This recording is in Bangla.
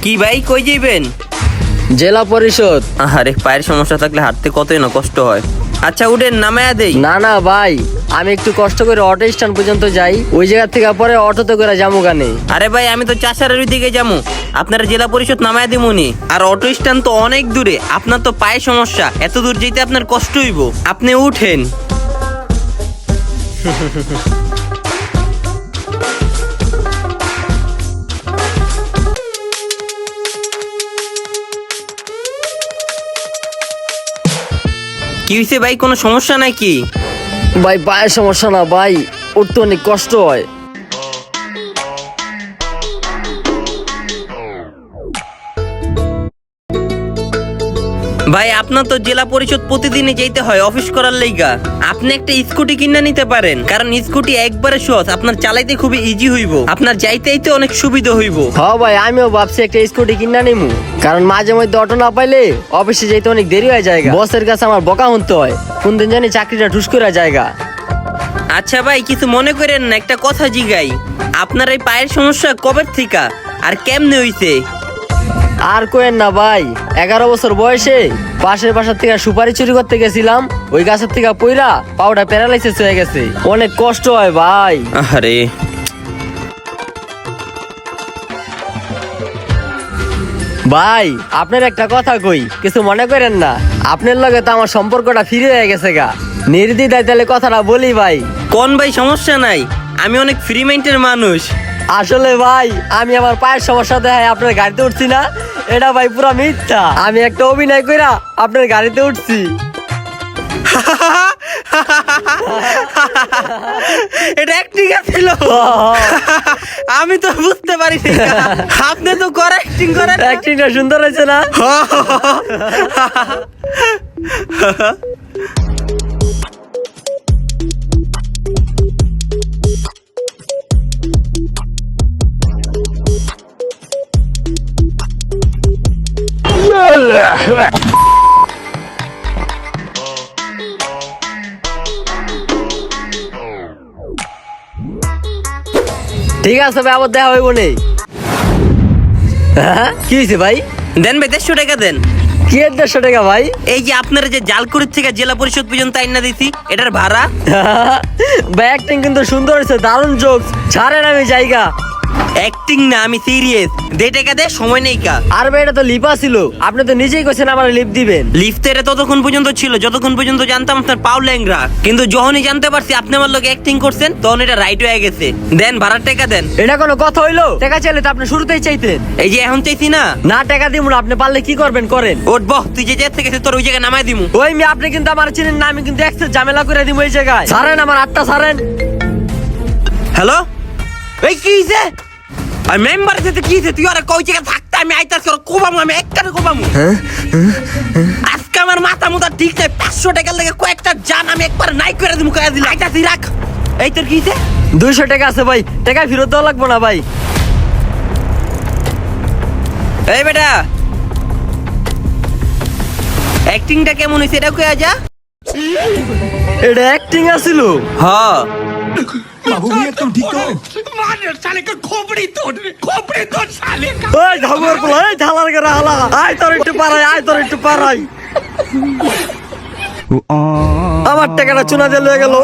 কি ভাই, কই যাইবেন? জেলা পরিষদ। আরে পায়ের সমস্যা থাকলে হাঁটতে কতই না কষ্ট হয়। আচ্ছা উঠেন, নামায়া দেই। না না ভাই, আমি একটু কষ্ট করে অটো স্ট্যান্ড পর্যন্ত যাই, ওই জায়গা থেকে পরে অটোতে করে যাবো গানে। আরে ভাই, আমি তো চাষারের দিকে যাবো, আপনারা জেলা পরিষদ নামায়া দিমুনি। আর অটো স্ট্যান্ড তো অনেক দূরে, আপনার তো পায়ের সমস্যা, এত দূর যেতে আপনার কষ্ট হইব। আপনি উঠেন। কি হয়েছে ভাই, কোনো সমস্যা নাকি? ভাই পায়ের সমস্যা না ভাই, উঠতে অনেক কষ্ট হয়। ভাই আপনার তো জেলা পরিষদ প্রতিদিনই যেতে হয় অফিস করার লাইগা। আপনি একটা স্কুটি কিনে নিতে পারেন, কারণ স্কুটি একবারে সহজ, আপনার চালাইতে খুবই ইজি হইব, আপনার যাইতে অনেক সুবিধা হইব। হ্যাঁ ভাই, আমিও ভাবছি একটা স্কুটি কিনা নিমু, কারণ মাঝে মধ্যে অটো না পাইলে অফিসে যেতে অনেক দেরি হয়ে যায়, বসের কাছে আমার বকা শুনতে হয়, কোন দিন জানি চাকরিটা ঠুস করে জায়গা। আচ্ছা ভাই, কিছু মনে করেন না, একটা কথা জিগাই, আপনার এই পায়ের সমস্যা কবে থেকে আর কেমনে হইছে? আর কোয়েন না ভাই, 11 বছর বয়সে পাশের বাসার থেকে সুপারি চুরি করতে গেছিলাম, ওই গাছের থেকে পইরা পাউডা প্যারালাইসিস হয়ে গেছে, অনেক কষ্ট হয় ভাই। আরে ভাই আপনার একটা কথা কই, কিছু মনে করেন না, আপনার লগে তো আমার সম্পর্কটা ফিরে হয়ে গেছে গা, নির্দ্বিধায় তাহলে কথাটা বলি ভাই। কোন ভাই, সমস্যা নাই, আমি অনেক ফ্রি মাইন্ডের মানুষ। আসলে ভাই আমি আমার পায়ের সমস্যা দেখায় আপনার গাড়িতে উঠছি না, এটা ভাই পুরো মিথ্যা, আমি একটা অভিনয় কইরা আপনার গাড়িতে উঠছি। এটা অ্যাক্টিং ছিল, আমি তো বুঝতে পারিনি, আপনি তো করে অ্যাক্টিং করেন। অ্যাক্টিংটা সুন্দর হয়েছে না? ঠিক আছে ভাই, আবার দেখা হইব নেই। হ্যাঁ কি হয়েছে ভাই? দেন ভাই, 150 টাকা দেন। কি 150 টাকা ভাই? এই যে আপনারা যে জালকুড়ির থেকে জেলা পরিষদ পর্যন্ত আইনা দিছি, এটার ভাড়া। ভাই অ্যাক্টিং কিন্তু সুন্দর হয়েছে, দারুণ জোকস, ছাড়েন আমি জায়গা। অ্যাক্টিং না, আমি সিরিয়াস। দে টাকা দে, সময় নেই কা। আর ভাই এটা তো লিপা ছিল, আপনি তো নিজেই কইছেন আমার লিপ দিবেন। লিফটের ততক্ষণ পর্যন্ত ছিল যতক্ষণ পর্যন্ত জানতাম আপনার পাও ল্যাংরা, কিন্তু যখনই জানতে পারছি আপনি আমার লোক অ্যাক্টিং করছেন, তখন এটা রাইট হয়ে গেছে। দেন ভাড়ার টাকা দেন। এটা কোনো কথা হইলো? টাকা চাইলে তো আপনি শুরুতেই চাইতেন। এই যে এখন চাইছি না। না টাকা দিব না, আপনি পারলে কি করবেন করেন। ওঠ বহ, তুই যে জায়গা থেকে তোর ওই জায়গায় নামাই দিমু। ওই মি আপনি কিন্তু আমার চিনেন না, আমি কিন্তু একসাথে ঝামেলা করে দিব এই জায়গায়। ছাড়েন আমার আটটা ছাড়েন। হ্যালো, এই কি হইছে? আমি মেম্বার সাথে কি হইছে? তুই আর কই জায়গা থাকতে আমি আইতাছি, আর কোবামু, আমি একবারে কোবামু। আজকে আমার মাথা মুথা ঠিক নাই, 500 টাকার লাগে কয়েকটা জান আমি একবার নাই করে দিমু, কয়ে দিলে আইতাছি, রাখ। এই তোর কি হইছে? 200 টাকা আছে ভাই, টাকা ফেরত দেওয়া লাগবে না ভাই। এই বেটা, অ্যাক্টিংটা কেমন হইছে এটা কইয়া যা। এটা অ্যাক্টিং আছিল? হ্যাঁ। बाबू भैया तुम ठीक हो? ওই ধামের পোলা, এই ঝালার করে হালা, আয় তোর একটু পারাই, আয় তোর একটু পারাই। আমার টাকাটা চুনা দিয়ে লয়ে গেল।